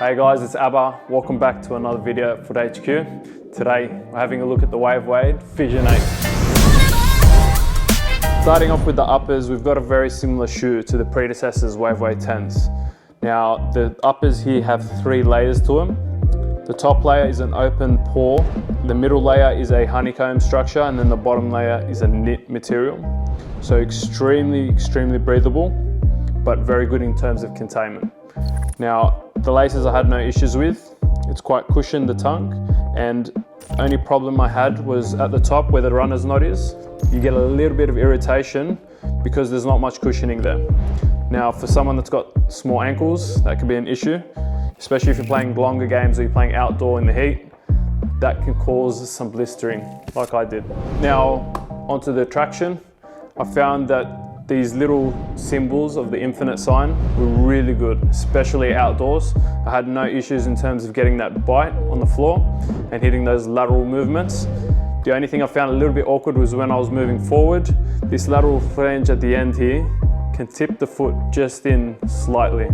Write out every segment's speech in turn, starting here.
Hey guys, it's ABBA. Welcome back to another video at Foot HQ. Today, we're having a look at the Way of Wade Fission 8. Starting off with the uppers, we've got a very similar shoe to the predecessors Way of Wade 10s. Now, the uppers here have 3 layers to them. The top layer is an open pore, the middle layer is a honeycomb structure, and then the bottom layer is a knit material. So extremely breathable, but very good in terms of containment. Now, the laces I had no issues with. It's quite cushioned, the tongue, and only problem I had was at the top where the runner's knot is. You get a little bit of irritation because there's not much cushioning there. Now, for someone that's got small ankles, that could be an issue, especially if you're playing longer games or you're playing outdoor in the heat. That can cause some blistering, like I did. Now, onto the traction. I found that these little symbols of the infinite sign were really good, especially outdoors. I had no issues in terms of getting that bite on the floor and hitting those lateral movements. The only thing I found a little bit awkward was when I was moving forward. This lateral flange at the end here can tip the foot just in slightly.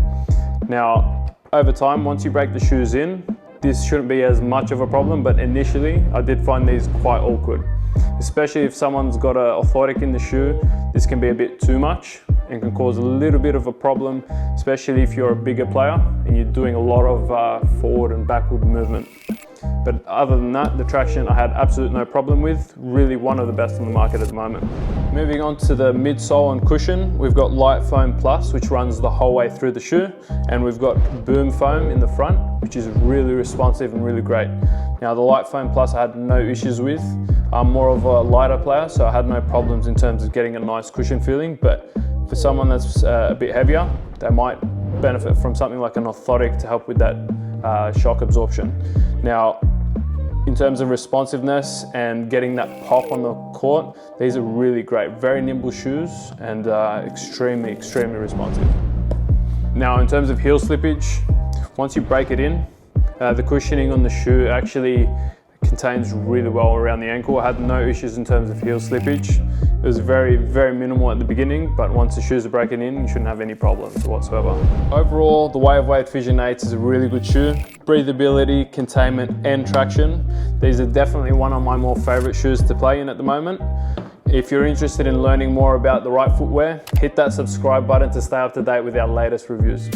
Now, over time, once you break the shoes in, this shouldn't be as much of a problem, but initially I did find these quite awkward. Especially if someone's got an orthotic in the shoe, this can be a bit too much and can cause a little bit of a problem, especially if you're a bigger player and you're doing a lot of forward and backward movement. But other than that, the traction I had absolutely no problem with. Really one of the best on the market at the moment. Moving on to the midsole and cushion, we've got Light Foam Plus, which runs the whole way through the shoe, and we've got Boom Foam in the front, which is really responsive and really great. Now, the Light Foam Plus I had no issues with. I'm more of a lighter player, so I had no problems in terms of getting a nice cushion feeling, but for someone that's a bit heavier, they might benefit from something like an orthotic to help with that shock absorption. Now, in terms of responsiveness and getting that pop on the court, these are really great. Very nimble shoes and extremely responsive. Now, in terms of heel slippage, once you break it in, the cushioning on the shoe actually contains really well around the ankle. I had no issues in terms of heel slippage. It was very minimal at the beginning, but once the shoes are breaking in, you shouldn't have any problems whatsoever. Overall, the Way of Wade Fission 8 is a really good shoe. Breathability, containment, and traction. These are definitely one of my more favorite shoes to play in at the moment. If you're interested in learning more about the right footwear, hit that subscribe button to stay up to date with our latest reviews.